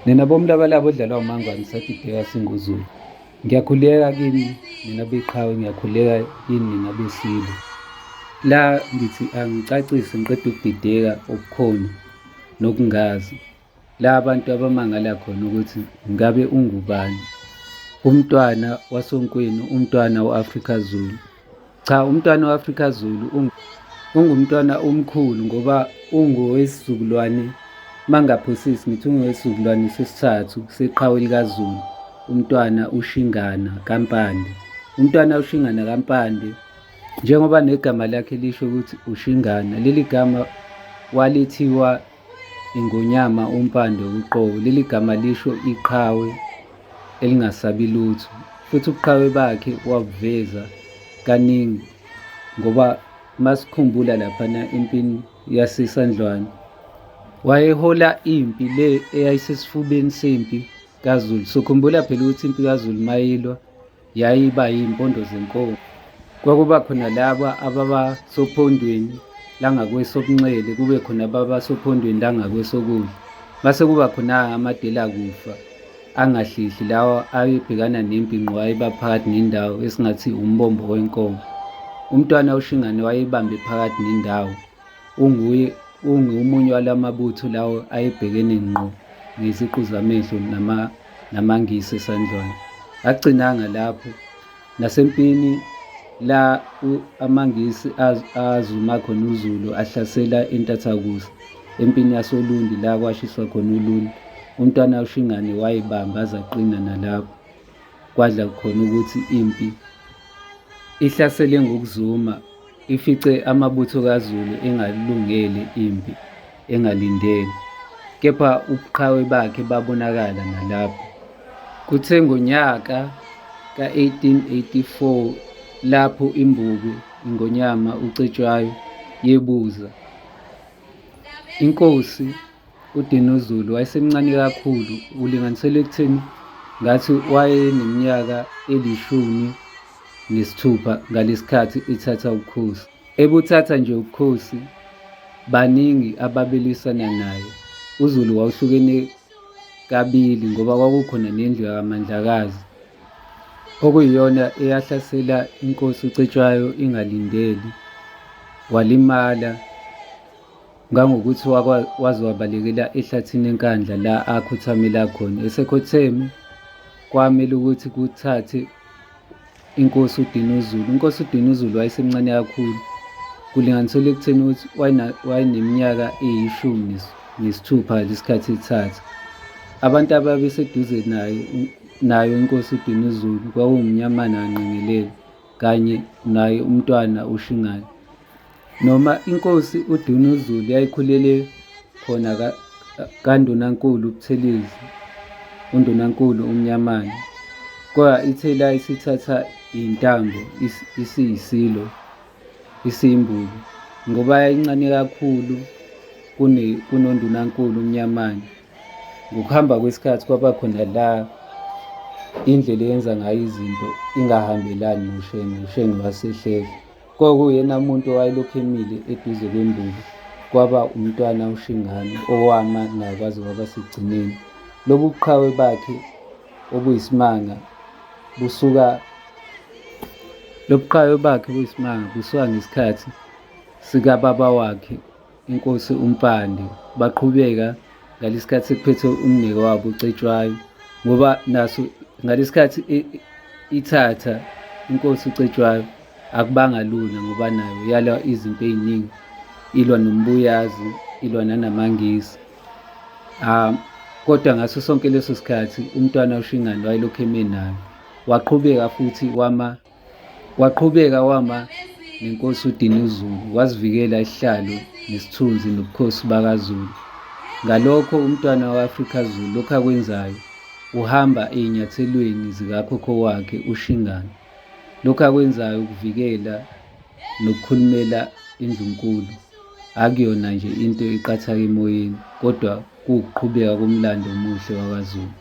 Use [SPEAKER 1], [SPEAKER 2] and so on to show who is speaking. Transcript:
[SPEAKER 1] Nina bomlabalaba odlalwa umangwane sadideka singuZulu. Ngiyakhuleka kini nina beqhawe, ngiyakhuleka kini nina besilo. La ngithi angicacise ngiqeda ukudideka okukhona nokungazi. La abantu abamangala khona ukuthi ngabe ungubani. Umntwana wasonkweni, umntwana we-Afrika Zulu. Cha, umntwana we-Afrika Zulu ungumntwana omkhulu ngoba ungowesizukulwane, mangaphosisi ngithi ungowesizukulwane sesithathu seqhawe likaZulu. Umntwana uShingana kaMpande. Umntwana uShingana kaMpande, njengoba negama lakhe lisho ukuthi uShingana, leli gama walethiwa iNgonyama uMpande uqobo. Leli gama lisho iqhawe elingasabi lutho, futhi ubuqhawe bakhe wabuveza kaningi ngoba masikhumbula laphana empini yaseSandlwane, wayehola impi le eyayisesifubeni sempi kaZulu. Sokhumbula phela ukuthi impi kaZulu mayilwa yayiba yimpondo zenkomo. Kwakuba khona laba ababasophondweni langakwesobunxele, kube khona ababasophondweni langakwesokudla. Mase kuba khona amadela kufa angahlihli, lawa ayebhekana nempi ngqo, ayebaphakathi nendawo esingathi umbombo wenkomo. Umntwana uShingane wayebambe phakathi nendawo, ungomunye walamabutho lawo ayebhekene ngqo ngeziqu zamehlo namangisi eSandlwane. Agcinanga lapho nasempini la amangisi azuma khona uZulu ahlasela intathakusa, empini yasoLundi la kwashiswa khona uLundi. Umntwana uShingane wayibamba aze aqina nalapho, kwadla khona ukuthi impi ihlasele ngokuzuma, ifice amabutho kaZulu engalungele impi, engalindele, kepha ubuqhawe bakhe babonakala nalapho. Kuthe ngonyaka ka-1884 lapho imbuku iNgonyama uCetshwayo yebuza, inkosi uDinuzulu wayesemncane kakhulu, ulinganiselwe ekutheni ngathi wayeneminyaka eli-16 ngalesikhathi ithatha ubukhosi. Ebuthatha nje ubukhosi, baningi ababelisana naye. UZulu wawuhlukene kabili ngoba kwakukhona nendlu yakaMandlakazi, okuyiyona eyahlasela inkosi uCetshwayo ingalindeli, walimala ngangokuthi waze wabalekela ehlathini enkandla la akhothamela khona. Esekhotheme kwamele ukuthi kuthathe inkosi uDinuzulu. Inkosi uDinuzulu wayesemncane kakhulu, kulinganiselwe ekutheni ukuthi wayeneminyaka eyi-16 lesikhathi ethatha. Abantu ababeseduze nayo inkosi uDinuzulu kwakuwumnyamana kaNgqengelele kanye naye umntwana uShingane. Noma inkosi uDinuzulu yayikhulele khona kaNdunankulu uButhelezi, uNdunankulu uMnyamane, kodwa ithe la isithatha iy'ntambo isiyisilo, isiyimbuku, ngoba yayincane kakhulu kunoNdunankulu uMnyamane. Ngokuhamba kwesikhathi kwaba khona la indlela eyenza ngayo izinto ingahambelani noShenge wasehlehla. Kwakuyena muntu owayelokhu emile eduze kwembuku, kwaba umntwana uShingane owama naye kwaze kwaba sekugcineni. Lobu buqhawe bakhe obuyisimanga busuka ngesikhathi sikababa wakhe inkosi uMpande. Baqhubeka ngalesikhathi sekuphethe umnewabo uCetshwayo, ngoba naso ngalesikhathi ithatha inkosi uCetshwayo akubanga lula ngoba nayo yalwa izinto ey'ningi, ilwa nombuyazi, ilwa nanamangisi. Kodwa ngaso sonke leso sikhathi umntwana uShingane wayelokhu eme nayo, waqhubeka wama nenkosi uDinuzulu, wazivikela isihlalo nesithunzi nobukhosi bakaZulu. Ngalokho umntwana we-Afrika Zulu lokhu akwenzayo uhamba ey'nyathelweni zikakhokho wakhe uShingane. Lokhu akwenzayo ukuvikela nokukhulumela indlunkulu, akuyona nje into eqhathaka emoyeni, kodwa kuwukuqhubeka komlando omuhle wakwaZulu.